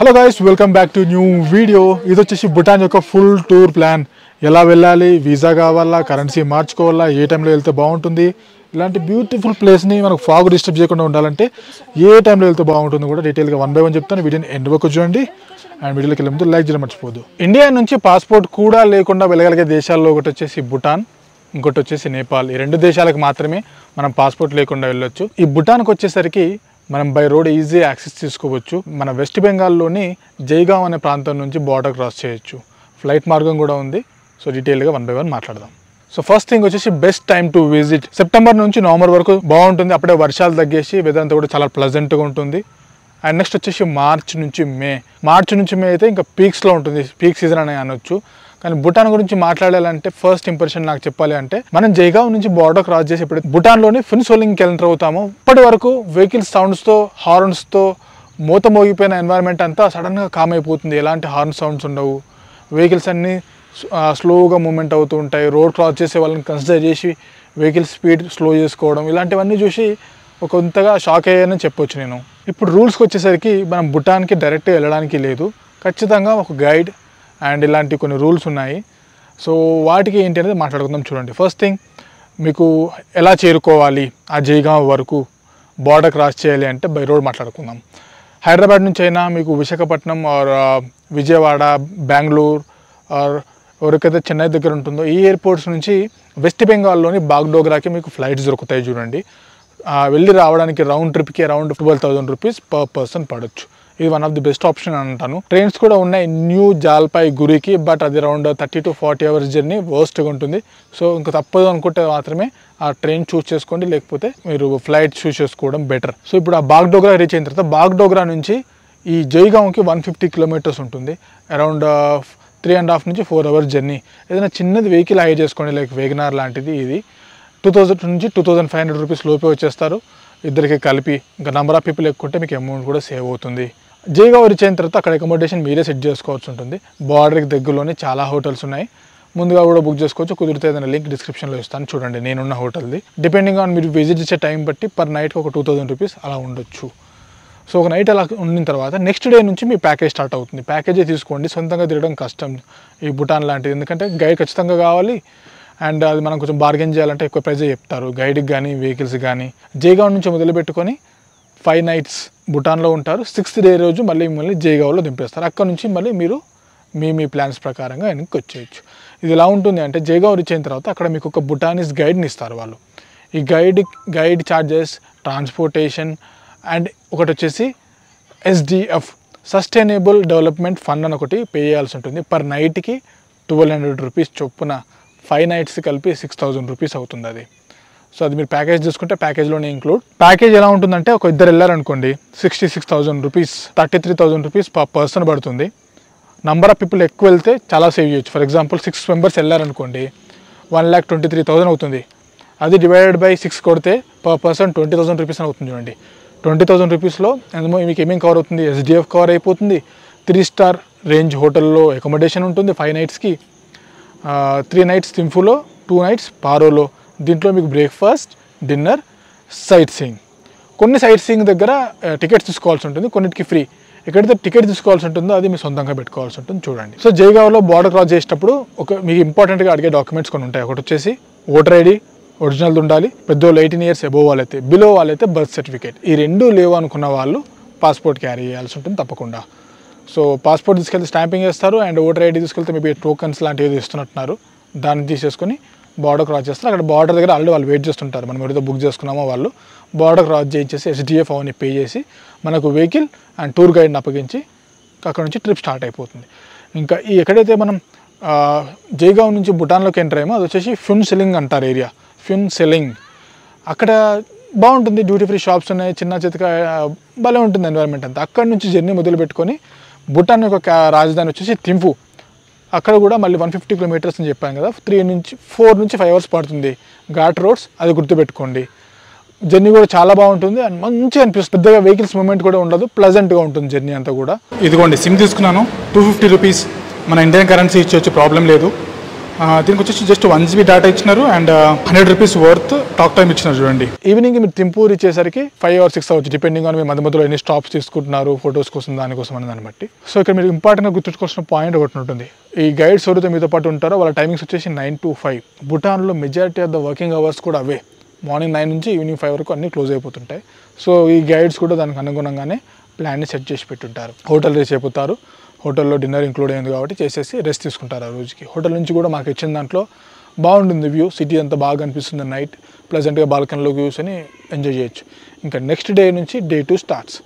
Hello guys, welcome back to new video. ఇది వచ్చేసి భూటాన్ యొక్క ఫుల్ టూర్ ప్లాన్. ఎలా వెళ్ళాలి, వీసా కావాలా, కరెన్సీ మార్చుకోవాలా, ఏ టైంలో వెళ్తే బాగుంటుంది, ఇలాంటి బ్యూటిఫుల్ ప్లేస్ని మనకు ఫాగ్ డిస్టర్బ్ చేయకుండా ఉండాలంటే ఏ టైంలో వెళ్తే బాగుంటుంది కూడా డీటెయిల్గా 1 by 1 చెప్తాను. వీడియోని ఎండ్ వరకు చూడండి అండ్ వీడియోకి వెళ్ళే ముందు లైక్ చేయడం మర్చిపోదు. ఇండియా నుంచి పాస్పోర్ట్ కూడా లేకుండా వెళ్ళగలిగే దేశాల్లో ఒకటి వచ్చేసి భూటాన్, ఇంకోటి వచ్చేసి నేపాల్. ఈ 2 దేశాలకు మాత్రమే మనం పాస్పోర్ట్ లేకుండా వెళ్ళొచ్చు. ఈ భూటాన్కి వచ్చేసరికి మనం బై రోడ్ ఈజీ యాక్సెస్ తీసుకోవచ్చు. మన వెస్ట్ బెంగాల్లోని జైగావ్ అనే ప్రాంతం నుంచి బార్డర్ క్రాస్ చేయొచ్చు. ఫ్లైట్ మార్గం కూడా ఉంది. సో డీటెయిల్గా 1 by 1 మాట్లాడదాం. సో ఫస్ట్ థింగ్ వచ్చేసి best time to visit September నుంచి నవంబర్ వరకు బాగుంటుంది. అప్పుడే వర్షాలు తగ్గేసి వెదర్ అంతా కూడా చాలా ప్లెజెంట్గా ఉంటుంది. అండ్ నెక్స్ట్ వచ్చేసి మార్చ్ నుంచి మే అయితే ఇంకా పీక్స్లో ఉంటుంది. పీక్ సీజన్ అని అనొచ్చు. కానీ భూటాన్ గురించి మాట్లాడాలంటే ఫస్ట్ ఇంప్రెషన్ నాకు చెప్పాలి అంటే, మనం జైగావ్ నుంచి బార్డర్ క్రాస్ చేసి ఇప్పుడు భూటాన్లోని ఫున్ సోలింగ్కి ఎంటర్ అవుతాము. ఇప్పటి వరకు వెహికల్ సౌండ్స్తో, హార్న్స్తో మూత మోగిపోయిన ఎన్వైరన్మెంట్ అంతా సడన్గా కామ్ అయిపోతుంది. ఎలాంటి హార్న్ సౌండ్స్ ఉండవు. వెహికల్స్ అన్నీ స్లోగా మూవ్మెంట్ అవుతూ ఉంటాయి. రోడ్ క్రాస్ చేసే వాళ్ళని కన్సిడర్ చేసి వెహికల్ స్పీడ్ స్లో చేసుకోవడం, ఇలాంటివన్నీ చూసి కొంతగా షాక్ అయ్యానని చెప్పొచ్చు నేను. ఇప్పుడు రూల్స్కి వచ్చేసరికి మనం భూటాన్కి డైరెక్ట్గా వెళ్ళడానికి లేదు. ఖచ్చితంగా ఒక గైడ్ అండ్ ఇలాంటి కొన్ని రూల్స్ ఉన్నాయి. సో వాటికి ఏంటి అనేది మాట్లాడుకుందాం. చూడండి, ఫస్ట్ థింగ్ మీకు ఎలా చేరుకోవాలి ఆ జైగావ్ వరకు, బార్డర్ క్రాస్ చేయాలి అంటే బై రోడ్ మాట్లాడుకుందాం. హైదరాబాద్ నుంచి అయినా మీకు విశాఖపట్నం ఆర్ విజయవాడ, బెంగళూరు ఆర్ ఎవరికైతే చెన్నై దగ్గర ఉంటుందో ఈ ఎయిర్పోర్ట్స్ నుంచి వెస్ట్ బెంగాల్లోని బాగ్డోగ్రాకి మీకు ఫ్లైట్స్ దొరుకుతాయి. చూడండి, వెళ్ళి రావడానికి రౌండ్ ట్రిప్కి అరౌండ్ 12,000 రూపీస్ పర్ పర్సన్ పడవచ్చు. ఇది one of the best option అని అంటాను. ట్రైన్స్ కూడా ఉన్నాయి న్యూ జల్పైగురికి, బట్ అది అరౌండ్ 30 to 40 hours జర్నీ వర్స్ట్గా ఉంటుంది. సో ఇంకా తప్పదు అనుకుంటే మాత్రమే ఆ ట్రైన్ చూస్ చేసుకోండి, లేకపోతే మీరు ఫ్లైట్ చూస్ చేసుకోవడం బెటర్. సో ఇప్పుడు ఆ బాగ్డోగ్రా రీచ్ అయిన తర్వాత బాగ్డోగ్రా నుంచి ఈ జైగావ్కి 150 kilometers ఉంటుంది. అరౌండ్ 3.5 నుంచి 4 hours జర్నీ. ఏదైనా చిన్నది వెహికల్ హైర్ చేసుకోండి, లైక్ వేగనార్ లాంటిది. ఇది 2000 నుంచి 2500 రూపీస్ లోపే వచ్చేస్తారు ఇద్దరికి కలిపి. ఇంకా నెంబర్ ఆఫ్ పీపుల్ ఎక్కుంటే మీకు అమౌంట్ కూడా సేవ్ అవుతుంది. జైగావ్ రీచ్ అయిన తర్వాత అక్కడ అకామిడేషన్ మీరే సెట్ చేసుకోవాల్సి ఉంటుంది. బార్డర్కి దగ్గరలోనే చాలా హోటల్స్ ఉన్నాయి. ముందుగా కూడా బుక్ చేసుకోవచ్చు. కుదిరితే ఏదైనా లింక్ డిస్క్రిప్షన్లో ఇస్తాను, చూడండి నేనున్న హోటల్ది. డిపెండింగ్ ఆన్ మీరు విజిట్ చేసే టైం బట్టి పర్ నైట్కి ఒక 2000 రూపీస్ అలా ఉండొచ్చు. సో ఒక నైట్ అలా ఉండిన తర్వాత నెక్స్ట్ డే నుంచి మీ ప్యాకేజ్ స్టార్ట్ అవుతుంది. ప్యాకేజే తీసుకోండి, సొంతంగా తిరగడం కష్టం ఈ భూటాన్ లాంటిది. ఎందుకంటే గైడ్ ఖచ్చితంగా కావాలి అండ్ అది మనం కొంచెం బార్గెన్ చేయాలంటే ఎక్కువ ప్రైజే చెప్తారు గైడ్కి కానీ వెహికల్స్ కానీ. జైగావ్ నుంచి మొదలుపెట్టుకొని 5 nights భూటాన్లో ఉంటారు. 6th day రోజు మళ్ళీ మిమ్మల్ని జైగావ్లో దింపేస్తారు. అక్కడ నుంచి మళ్ళీ మీరు మీ ప్లాన్స్ ప్రకారంగా వెనక్కి వచ్చేయచ్చు. ఇది ఎలా ఉంటుంది అంటే, జైగావ్ రీచ్ అయిన తర్వాత అక్కడ మీకు ఒక భూటానీస్ గైడ్ని ఇస్తారు వాళ్ళు. ఈ గైడ్ ఛార్జెస్, ట్రాన్స్పోర్టేషన్ అండ్ ఒకటి వచ్చేసి SDF సస్టైనబుల్ డెవలప్మెంట్ ఫండ్ అని ఒకటి పే చేయాల్సి ఉంటుంది. పర్ నైట్కి 1200 రూపీస్ చొప్పున 5 nights కలిపి 6000 రూపీస్ అవుతుంది అది. సో అది మీరు ప్యాకేజ్ చూసుకుంటే ప్యాకేజ్లోనే ఇంక్లూడ్. ప్యాకేజ్ ఎలా ఉంటుందంటే, ఒక ఇద్దరు వెళ్ళారనుకోండి 66,000 రూపీస్, 33,000 రూపీస్ పర్ పర్సన్ పడుతుంది. నంబర్ ఆఫ్ పీపుల్ ఎక్కువ వెళ్తే చాలా సేవ్ చేయొచ్చు. ఫర్ ఎగ్జాంపుల్ 6 members వెళ్ళారనుకోండి 1,23,000 అవుతుంది. అది డివైడెడ్ బై 6 కొడితే పర్ పర్సన్ 20,000 రూపీస్ అని అవుతుంది. చూడండి, 20,000 రూపీస్లో మీకు ఏమేమి కవర్ అవుతుంది? SDF కవర్ అయిపోతుంది, 3 star రేంజ్ హోటల్లో అకామిడేషన్ ఉంటుంది 5 nightsకి, 3 nights థింఫులో, 2 nights పారోలో. దీంట్లో మీకు బ్రేక్ఫాస్ట్, డిన్నర్, సైట్ సీయింగ్. కొన్ని సైట్ సీయింగ్ దగ్గర టికెట్స్ తీసుకోవాల్సి ఉంటుంది, కొన్నిటికి ఫ్రీ. ఎక్కడైతే టికెట్ తీసుకోవాల్సి ఉంటుందో అది మీ సొంతంగా పెట్టుకోవాల్సి ఉంటుంది. చూడండి, సో జైగావ్లో బార్డర్ క్రాస్ చేసేటప్పుడు మీకు ఇంపార్టెంట్గా అడిగే డాక్యుమెంట్స్ కొన్ని ఉంటాయి. ఒకటి వచ్చేసి ఓటర్ ఐడి ఒరిజినల్ ఉండాలి. పెద్దోళ్ళు 18 years అబోవ్ వాళ్ళైతే, బిలో వాళ్ళైతే బర్త్ సర్టిఫికేట్. ఈ 2 లేవు అనుకున్న వాళ్ళు పాస్పోర్ట్ క్యారీ చేయాల్సి ఉంటుంది తప్పకుండా. సో పాస్పోర్ట్ తీసుకెళ్తే స్టాంపింగ్ చేస్తారు అండ్ ఓటర్ ఐడి తీసుకెళ్తే మేబీ టోకన్స్ లాంటివి ఇస్తున్నట్టున్నారు, దాన్ని తీసేసుకొని బార్డర్ క్రాస్ చేస్తారు. అక్కడ బార్డర్ దగ్గర ఆల్రెడీ వాళ్ళు వెయిట్ చేస్తుంటారు. మనం ఎవరితో బుక్ చేసుకున్నామో వాళ్ళు బార్డర్ క్రాస్ చేయించేసి SDF అవన్నీ పే చేసి మనకు వెహికల్ అండ్ టూర్ గైడ్ని అప్పగించి అక్కడ నుంచి ట్రిప్ స్టార్ట్ అయిపోతుంది. ఇంకా ఈ ఎక్కడైతే మనం జైగావ్ నుంచి భూటాన్లోకి ఎంటర్ అయ్యామో అది వచ్చేసి ఫున్ సెలింగ్ అంటారు ఏరియా. ఫున్ సెలింగ్ అక్కడ బాగుంటుంది. డ్యూటీ ఫ్రీ షాప్స్ ఉన్నాయి, చిన్న చితక భలే ఉంటుంది ఎన్వైరన్మెంట్ అంతా. అక్కడ నుంచి జర్నీ మొదలు పెట్టుకొని భూటాన్ యొక్క రాజధాని వచ్చేసి థింఫు. అక్కడ కూడా మళ్ళీ 150 kilometers అని చెప్పాను కదా, 4 నుంచి 5 hours పడుతుంది. ఘాట్ రోడ్స్, అది గుర్తుపెట్టుకోండి. జర్నీ కూడా చాలా బాగుంటుంది అండ్ మంచిగా అనిపిస్తుంది. పెద్దగా వెహికల్స్ మూవ్మెంట్ కూడా ఉండదు, ప్లెజెంట్గా ఉంటుంది జర్నీ అంతా కూడా. ఇదిగోండి సిమ్ తీసుకున్నాను, 250 రూపీస్. మన ఇండియన్ కరెన్సీ ఇచ్చేవచ్చు, ప్రాబ్లం లేదు. దీనికి వచ్చేసి జస్ట్ 1 GB డేటా ఇచ్చినారు and 100 rupees worth talk time ఇచ్చినారు చూడండి. ఈవినింగ్ మీరు తింపూర్ ఇచ్చేసరికి 5 or 6 అవచ్చు, డిపెండింగ్ ఆన్ మీ మధ్యలో ఎన్ని స్టాప్స్ తీసుకుంటున్నారు ఫొటోస్ కోసం దానికోసం అని దాన్ని బట్టి. సో ఇక్కడ మీరు ఇంపార్టెంట్గా గుర్తుంచుకోవాల్సిన పాయింట్ ఒకటి ఉంటుంది. ఈ గైడ్స్ ఎవరైతే మీతో పాటు ఉంటారో వాళ్ళ టైమింగ్స్ వచ్చేసి 9 to 5. భూటాన్లో majority of the working hours కూడా అవే, మార్నింగ్ 9 నుంచి ఈవినింగ్ 5 వరకు అన్నీ క్లోజ్ అయిపోతుంటాయి. సో ఈ గైడ్స్ కూడా దానికి అనుగుణంగానే ప్లాన్ని సెట్ చేసి పెట్టుంటారు. హోటల్ రీచ్ అయిపోతారు, హోటల్లో డిన్నర్ ఇంక్లూడ్ అయింది కాబట్టి చేసేసి రెస్ట్ తీసుకుంటారు ఆ రోజుకి. హోటల్ నుంచి కూడా మాకు ఇచ్చిన దాంట్లో బాగుంటుంది వ్యూ, సిటీ అంతా బాగా అనిపిస్తుంది నైట్, ప్లెజెంట్గా బాల్కనీలో వ్యూస్ అని ఎంజాయ్ చేయొచ్చు. ఇంకా నెక్స్ట్ డే నుంచి డే 2 స్టార్ట్స్.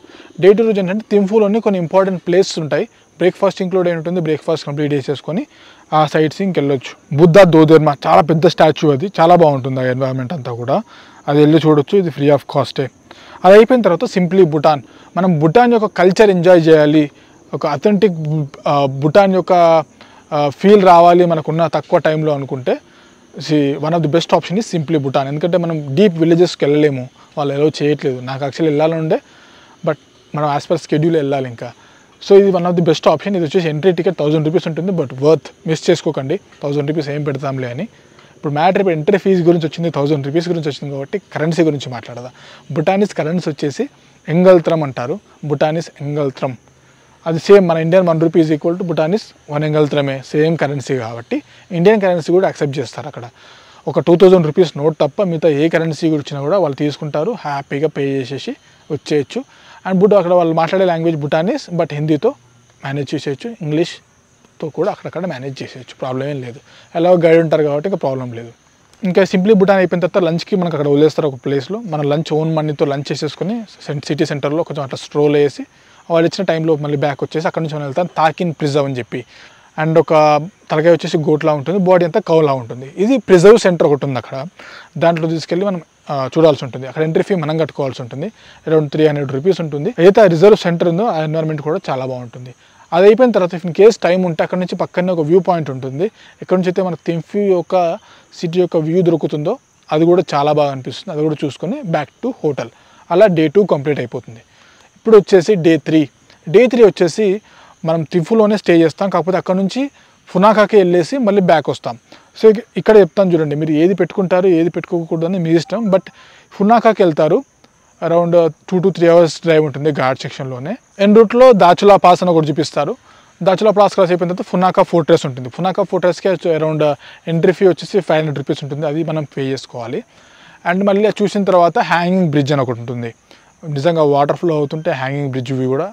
డే 2 రోజు ఏంటంటే తింఫులోని కొన్ని ఇంపార్టెంట్ ప్లేసెస్ ఉంటాయి, బ్రేక్ఫాస్ట్ ఇంక్లూడ్ అయి ఉంటుంది. బ్రేక్ఫాస్ట్ కంప్లీట్ చేసేసుకొని ఆ సైట్ సీయింగ్కి వెళ్ళొచ్చు. బుద్ధ దోధర్మ చాలా పెద్ద స్టాచ్యూ, అది చాలా బాగుంటుంది ఆ ఎన్వైరన్మెంట్ అంతా కూడా, అది వెళ్ళి చూడొచ్చు. ఇది ఫ్రీ ఆఫ్ కాస్టే. అది అయిపోయిన తర్వాత సింప్లీ భూటాన్. మనం భూటాన్ యొక్క కల్చర్ ఎంజాయ్ చేయాలి, ఒక అథెంటిక్ భూటాన్ యొక్క ఫీల్ రావాలి మనకున్న తక్కువ టైంలో అనుకుంటే one of the best option is simply Bhutan. ఎందుకంటే మనం డీప్ విలేజెస్కి వెళ్ళలేము, వాళ్ళు ఎలా చేయట్లేదు. నాకు యాక్చువల్లీ వెళ్ళాలని ఉండే, బట్ మనం యాజ్ పర్ షెడ్యూల్ వెళ్ళాలి ఇంకా. సో ఇది one of the best option. ఇది వచ్చేసి ఎంట్రీ టికెట్ 1000 రూపీస్ ఉంటుంది, బట్ వర్త్, మిస్ చేసుకోకండి. 1000 రూపీస్ ఏం పెడతాంలే అని. ఇప్పుడు మ్యాటర్ ఇప్పుడు ఎంట్రీ ఫీజు గురించి వచ్చింది, 1000 రూపీస్ గురించి వచ్చింది కాబట్టి కరెన్సీ గురించి మాట్లాడదా. భూటానీస్ కరెన్సీ వచ్చేసి ఎంగల్త్రం అంటారు. భూటానీస్ ఎంగల్త్రం అది సేమ్ మన Indian 1 rupee is equal to Bhutanese 1 ఎంగల్త్రమే, సేమ్ కరెన్సీ కాబట్టి ఇండియన్ కరెన్సీ కూడా యాక్సెప్ట్ చేస్తారు అక్కడ. ఒక 2000 రూపీస్ నోట్ తప్ప మిగతా ఏ కరెన్సీ వచ్చినా కూడా వాళ్ళు తీసుకుంటారు, హ్యాపీగా పే చేసేసి వచ్చేయచ్చు. అండ్ అక్కడ వాళ్ళు మాట్లాడే లాంగ్వేజ్ భూటానీస్, బట్ హిందీతో మేనేజ్ చేసేయచ్చు, ఇంగ్లీష్తో కూడా అక్కడక్కడ మేనేజ్ చేసేయచ్చు, ప్రాబ్లం ఏం లేదు. ఎలా గైడ్ ఉంటారు కాబట్టి ఇంకా ప్రాబ్లం లేదు. ఇంకా సింప్లీ భూటాన్ అయిపోయిన తర్వాత లంచ్కి మనకు అక్కడ వదిలేస్తారు ఒక ప్లేస్లో. మన లంచ్ ఓన్ మనీతో లంచ్ చేసేసుకొని సిటీ సెంటర్లో కొంచెం అట్లా స్ట్రోల్ వేసి వాళ్ళు ఇచ్చిన టైంలో మళ్ళీ బ్యాక్ వచ్చేసి అక్కడ నుంచి మనం వెళ్తాం తాకిన్ ప్రిజర్వ్ అని చెప్పి. అండ్ ఒక తలకాయ వచ్చేసి గోట్లా ఉంటుంది, బాడీ అంతా కౌలా ఉంటుంది. ఇది ప్రిజర్వ్ సెంటర్ ఒకటి ఉంది అక్కడ, దాంట్లో తీసుకెళ్ళి మనం చూడాల్సి ఉంటుంది. అక్కడ ఎంట్రీ ఫీ మనం కట్టుకోవాల్సి ఉంటుంది, అరౌండ్ 300 రూపీస్ ఉంటుంది. అయితే ఆ రిజర్వ్ సెంటర్ ఉందో ఆ ఎన్వైర్న్మెంట్ కూడా చాలా బాగుంటుంది. అది అయిపోయిన తర్వాత ఇన్ కేస్ టైం ఉంటే అక్కడ నుంచి పక్కనే ఒక వ్యూ పాయింట్ ఉంటుంది. ఎక్కడ నుంచి అయితే మనకు తింఫు యొక్క సిటీ యొక్క వ్యూ దొరుకుతుందో అది కూడా చాలా బాగా అనిపిస్తుంది. అది కూడా చూసుకొని బ్యాక్ టు హోటల్. అలా డే 2 కంప్లీట్ అయిపోతుంది. ఇప్పుడు వచ్చేసి డే 3. డే 3 వచ్చేసి మనం తింఫులోనే స్టే చేస్తాం, కాకపోతే అక్కడ నుంచి ఫునాకాకి వెళ్ళేసి మళ్ళీ బ్యాక్ వస్తాం. సో ఇక్కడ చెప్తాను చూడండి, మీరు ఏది పెట్టుకుంటారు ఏది పెట్టుకోకూడదని మీ ఇష్టం. బట్ ఫునాకాకి వెళ్తారు, అరౌండ్ 2 to 3 hours డ్రైవ్ ఉంటుంది ఘాట్ సెక్షన్లోనే. ఎన్ రూట్లో దాచులా పాస్ అని ఒకటి చూపిస్తారు. దాచులా పాస్ క్రాస్ అయిపోయిన తర్వాత ఫునాకా ఫోర్ట్రెస్ ఉంటుంది. ఫునాకా ఫోర్ట్రెస్కి అరౌండ్ ఎంట్రీ ఫీ వచ్చేసి 500 రూపీస్ ఉంటుంది, అది మనం పే చేసుకోవాలి. అండ్ మళ్ళీ చూసిన తర్వాత హ్యాంగింగ్ బ్రిడ్జ్ అని ఒకటి ఉంటుంది. నిజంగా వాటర్ ఫ్లో అవుతుంటే హ్యాంగింగ్ బ్రిడ్జ్ వ్యూ కూడా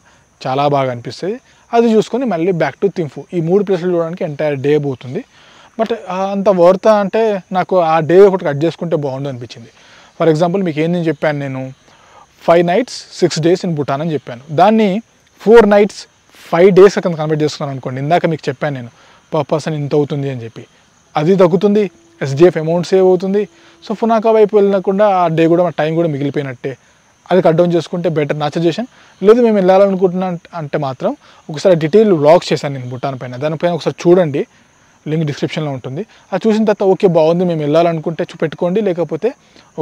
చాలా బాగా అనిపిస్తుంది. అది చూసుకొని మళ్ళీ బ్యాక్ టు తింఫు. ఈ 3 ప్లేసులు చూడడానికి ఎంటైర్ డే పోతుంది. బట్ అంత వర్త్ అంటే నాకు ఆ డే ఒకటి కట్ చేసుకుంటే బాగుండు అనిపించింది. ఫర్ ఎగ్జాంపుల్ మీకు ఏంది చెప్పాను నేను, 5 nights 6 days ఇన్ భూటాన్ అని చెప్పాను. దాన్ని 4 nights 5 days అక్కడ కన్వర్ట్ చేసుకున్నాను అనుకోండి. ఇందాక మీకు చెప్పాను నేను పర్ పర్సన్ ఇంత అవుతుంది అని చెప్పి, అది తగ్గుతుంది, SGF అమౌంట్ సేవ్ అవుతుంది. సో ఫునాకా వైపు వెళ్ళకుండా ఆ డే కూడా మన టైం కూడా మిగిలిపోయినట్టే. అది కట్ డౌన్ చేసుకుంటే బెటర్ నా సజెషన్. లేదు మేము వెళ్ళాలనుకుంటున్నా అంటే మాత్రం ఒకసారి డీటెయిల్ వ్లాగ్స్ చేశాను నేను భూటాన్ పైన, దానిపైన ఒకసారి చూడండి, లింక్ డిస్క్రిప్షన్లో ఉంటుంది. అది చూసిన తర్వాత ఓకే బాగుంది మేము వెళ్ళాలనుకుంటే పెట్టుకోండి, లేకపోతే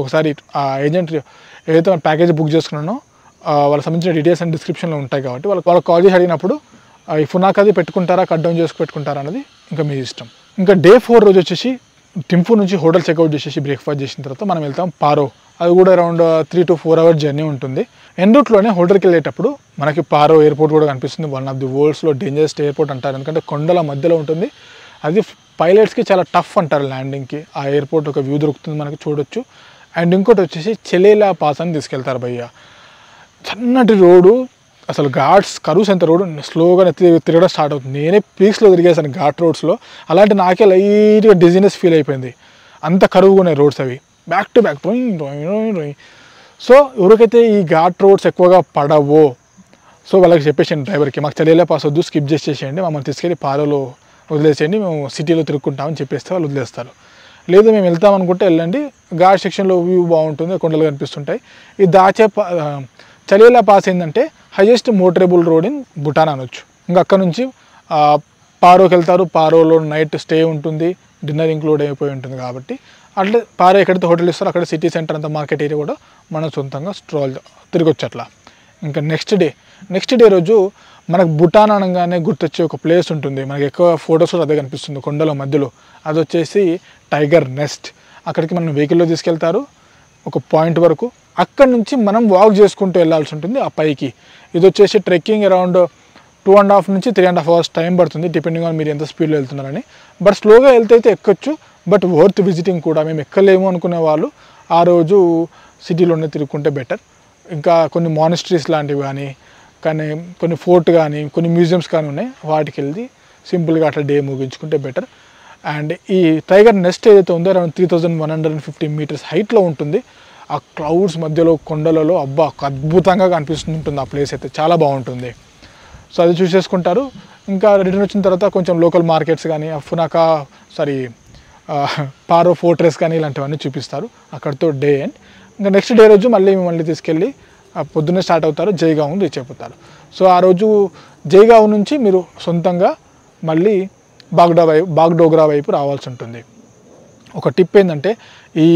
ఒకసారి ఆ ఏజెంట్ ఏదైతే మన ప్యాకేజ్ బుక్ చేసుకున్నానో వాళ్ళకి సంబంధించిన డీటెయిల్స్ అండ్ డిస్క్రిప్షన్లో ఉంటాయి కాబట్టి వాళ్ళకి కాల్ చేసి అడిగినప్పుడు ఈ ఫునాకాది పెట్టుకుంటారా కట్ డౌన్ చేసుకు పెట్టుకుంటారా అనేది ఇంకా మీ ఇష్టం. ఇంకా డే 4 రోజు వచ్చేసి టింఫు నుంచి హోటల్ చెక్అవుట్ చేసేసి బ్రేక్ఫాస్ట్ చేసిన తర్వాత మనం వెళ్తాం పారో. అది కూడా అరౌండ్ 3 to 4 hours జర్నీ ఉంటుంది. ఎన్ రూట్లోనే హోటల్కి వెళ్ళేటప్పుడు మనకి పారో ఎయిర్పోర్ట్ కూడా కనిపిస్తుంది. వన్ ఆఫ్ ది వరల్డ్స్లో డేంజరస్ట్ ఎయిర్పోర్ట్ అంటారు, ఎందుకంటే కొండల మధ్యలో ఉంటుంది. అది పైలట్స్కి చాలా టఫ్ అంటారు ల్యాండింగ్కి. ఆ ఎయిర్పోర్ట్ ఒక వ్యూ దొరుకుతుంది మనకి, చూడొచ్చు. అండ్ ఇంకోటి వచ్చేసి చెలేలా పాస్ అని తీసుకెళ్తారు భయ్య. సన్నటి రోడ్డు, అసలు ఘాట్స్ కరువుస్ ఎంత రోడ్డు స్లోగా తిరగడం స్టార్ట్ అవుతుంది. నేనే పీక్స్లో తిరిగేసాను ఘాట్ రోడ్స్లో, అలాంటి నాకే లైట్గా డిజీనెస్ ఫీల్ అయిపోయింది. అంత కరువుగా ఉన్నాయి రోడ్స్ అవి, back to back rowing. So ఎవరికైతే ఈ ఘాట్ రోడ్స్ ఎక్కువగా పడవో సో వాళ్ళకి చెప్పేసాను డ్రైవర్కి, మాకు చెలేలా పాస్ వద్దు, స్కిప్ చేసేసేయండి, మమ్మల్ని తీసుకెళ్ళి పారోలో వదిలేసేయండి, మేము సిటీలో తిరుక్కుంటామని చెప్పేస్తే వాళ్ళు వదిలేస్తారు. లేదు మేము వెళ్తాం అనుకుంటే వెళ్ళండి, ఘాట్ సెక్షన్లో వ్యూ బాగుంటుంది, కొండలు కనిపిస్తుంటాయి. ఈ చెలేలా పాస్ ఏంటంటే highest motorable road in Bhutan అనొచ్చు. ఇంకా అక్కడ నుంచి పారోకి వెళ్తారు, పారోలో నైట్ స్టే ఉంటుంది, డిన్నర్ ఇంక్లూడ్ అయిపోయి ఉంటుంది. కాబట్టి అట్లా పారో ఎక్కడైతే హోటల్ ఇస్తారో అక్కడ సిటీ సెంటర్ అంతా మార్కెట్ ఏరియా కూడా మనం సొంతంగా స్ట్రోల్ తిరగొచ్చు అట్లా. ఇంకా నెక్స్ట్ డే రోజు మనకు భూటాన్ అనగానే గుర్తొచ్చే ఒక ప్లేస్ ఉంటుంది, మనకి ఎక్కువ ఫొటోస్ అదే కనిపిస్తుంది కొండల మధ్యలో. అది వచ్చేసి టైగర్ నెస్ట్. అక్కడికి మనం వెహికల్లో తీసుకెళ్తారు ఒక పాయింట్ వరకు, అక్కడి నుంచి మనం వాక్ చేసుకుంటూ వెళ్ళాల్సి ఉంటుంది ఆ పైకి. ఇది వచ్చేసి ట్రెక్కింగ్ అరౌండ్ 2.5 నుంచి 3.5 అవర్స్ టైం పడుతుంది, డిపెండింగ్ ఆన్ మీరు ఎంత స్పీడ్లో వెళ్తున్నారని. బట్ స్లోగా వెళ్తే అయితే ఎక్కొచ్చు, బట్ వర్త్ విజిటింగ్ కూడా. మేము ఎక్కలేము అనుకునే వాళ్ళు ఆ రోజు సిటీలోనే తిరుగుకుంటే బెటర్. ఇంకా కొన్ని మానిస్ట్రీస్ లాంటివి కానీ కొన్ని ఫోర్ట్ కానీ కొన్ని మ్యూజియంస్ కానీ ఉన్నాయి, వాటికి వెళ్ళి సింపుల్గా అట్లా డే ముగించుకుంటే బెటర్. అండ్ ఈ టైగర్ నెస్ట్ ఏదైతే ఉందో అరౌండ్ 3150 మీటర్స్ హైట్లో ఉంటుంది. ఆ క్లౌడ్స్ మధ్యలో కొండలలో అబ్బా అద్భుతంగా కనిపిస్తుంటుంది ఆ ప్లేస్ అయితే, చాలా బాగుంటుంది. సో అది చూసేసుకుంటారు. ఇంకా రిటర్న్ వచ్చిన తర్వాత కొంచెం లోకల్ మార్కెట్స్ కానీ పారో ఫోర్ట్రెస్ కానీ ఇలాంటివన్నీ చూపిస్తారు. అక్కడితో డే ఎండ్. ఇంకా నెక్స్ట్ డే రోజు మళ్ళీ తీసుకెళ్ళి పొద్దున్నే స్టార్ట్ అవుతారు, జైగావ్ రీచ్ అయిపోతారు. సో ఆ రోజు జైగావ్ నుంచి మీరు సొంతంగా మళ్ళీ బాగ్డోగ్రా వైపు రావాల్సి ఉంటుంది. ఒక టిప్ ఏంటంటే ఈ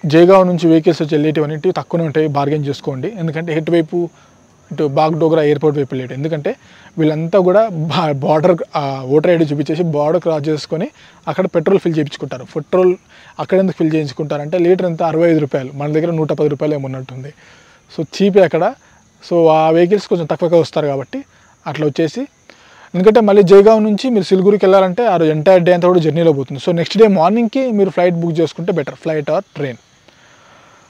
జైగావ్ నుంచి వెహికల్స్ వచ్చి వెళ్ళేటివన్నిటి తక్కువనే ఉంటాయి, బార్గెన్ చేసుకోండి. ఎందుకంటే ఇటు బాగ్డోగ్రా ఎయిర్పోర్ట్ వైపు వెళ్ళేటి, ఎందుకంటే వీళ్ళంతా కూడా బార్డర్ ఓటర్ ఐడి చూపించేసి బార్డర్ క్రాస్ చేసుకొని అక్కడ పెట్రోల్ ఫిల్ చేయించుకుంటారు. పెట్రోల్ అక్కడ ఎందుకు ఫిల్ చేయించుకుంటారంటే లీటర్ ఎంత 65 రూపాయలు, మన దగ్గర 110 రూపాయలు ఏమన్నట్టుంది. సో చీపే అక్కడ. సో ఆ వెహికల్స్ కొంచెం తక్కువగా వస్తారు కాబట్టి అట్లా వచ్చేసి, ఎందుకంటే మళ్ళీ జైగావ్ నుంచి మీరు సిలిగురికి వెళ్ళాలంటే ఆ రోజు ఎంటైర్ డే అంతా కూడా జర్నీలో పోతుంది. సో నెక్స్ట్ డే మార్నింగ్కి మీరు ఫ్లైట్ బుక్ చేసుకుంటే better, flight are train.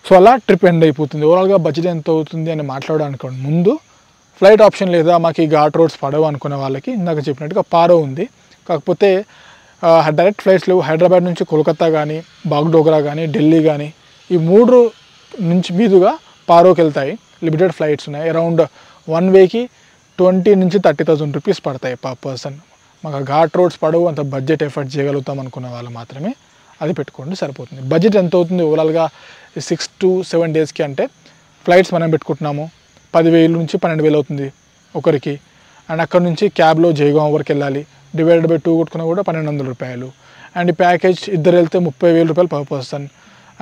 So అలా ట్రిప్ ఎండ్ అయిపోతుంది. ఓవరాల్గా బడ్జెట్ ఎంత అవుతుంది అని మాట్లాడడానికి ముందు ఫ్లైట్ ఆప్షన్ లేదా మాకు ఈ ఘాట్ రోడ్స్ పడవు అనుకునే వాళ్ళకి ఇందాక చెప్పినట్టుగా పారో ఉంది. కాకపోతే డైరెక్ట్ ఫ్లైట్స్ లేవు. హైదరాబాద్ నుంచి కోల్కతా కానీ, బాగ్డోగ్రా కానీ, ఢిల్లీ కానీ, ఈ 3 నుంచి మీదుగా పారోకి వెళ్తాయి. లిమిటెడ్ ఫ్లైట్స్ ఉన్నాయి. అరౌండ్ 1 వేకి 20,000 నుంచి 30,000 రూపీస్ పడతాయి పర్ పర్సన్. మాకు ఘాట్ రోడ్స్ పడవు, అంత బడ్జెట్ ఎఫర్ట్ చేయగలుగుతాం అనుకున్న వాళ్ళు మాత్రమే అది పెట్టుకోండి, సరిపోతుంది. బడ్జెట్ ఎంత అవుతుంది ఓవరాల్గా 6 to 7 డేస్కి అంటే ఫ్లైట్స్ మనం పెట్టుకుంటున్నాము 10,000 నుంచి 12,000 అవుతుంది ఒకరికి. అండ్ అక్కడ నుంచి క్యాబ్లో జైగావ్ వరకు వెళ్ళాలి, డివైడెడ్ బై 2 కొట్టుకున్నా కూడా 1,200 రూపాయలు. అండ్ ఈ ప్యాకేజ్ ఇద్దరు వెళ్తే 30,000 రూపాయలు పర్ పర్సన్.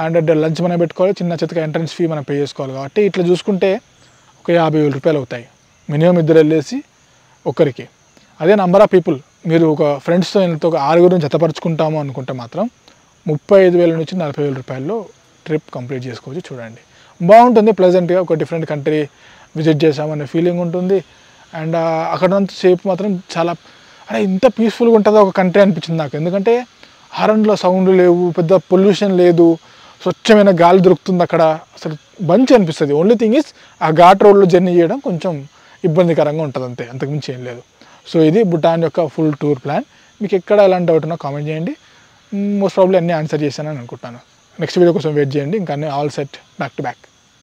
అండ్ లంచ్ మనం పెట్టుకోవాలి, చిన్న చితక ఎంట్రన్స్ ఫీ మనం పే చేసుకోవాలి. కాబట్టి ఇట్లా చూసుకుంటే ఒక 50,000 రూపాయలు అవుతాయి మినిమం ఇద్దరు వెళ్ళేసి ఒకరికి. అదే నెంబర్ ఆఫ్ పీపుల్ మీరు ఒక ఫ్రెండ్స్తో వెళ్తే ఒక 6 జతపరుచుకుంటాము అనుకుంటే మాత్రం 35,000 నుంచి 40,000 రూపాయల్లో ట్రిప్ కంప్లీట్ చేసుకోవచ్చు. చూడండి బాగుంటుంది, ప్లెజెంట్గా ఒక డిఫరెంట్ కంట్రీ విజిట్ చేసామనే ఫీలింగ్ ఉంటుంది. అండ్ అక్కడంత సేపు మాత్రం చాలా ఇంత పీస్ఫుల్గా ఉంటుందో ఒక కంట్రీ అనిపించింది నాకు. ఎందుకంటే హారన్లో సౌండ్ లేవు, పెద్ద పొల్యూషన్ లేదు, స్వచ్ఛమైన గాలి దొరుకుతుంది అక్కడ, అసలు మంచి అనిపిస్తుంది. ఓన్లీ థింగ్ ఈజ్ ఆ ఘాట్ రోడ్లో జర్నీ చేయడం కొంచెం ఇబ్బందికరంగా ఉంటుంది అంతే, అంతకుమించి ఏం లేదు. సో ఇది భూటాన్ యొక్క ఫుల్ టూర్ ప్లాన్. మీకు ఎక్కడ ఎలాంటి డౌట్ ఉన్నా కామెంట్ చేయండి. మోస్ట్ ప్రాబ్లీ అన్నీ ఆన్సర్ చేశానని అనుకుంటాను. నెక్స్ట్ వీడియో కోసం వెయిట్ చేయండి. ఇంకా అన్నీ all set back to back.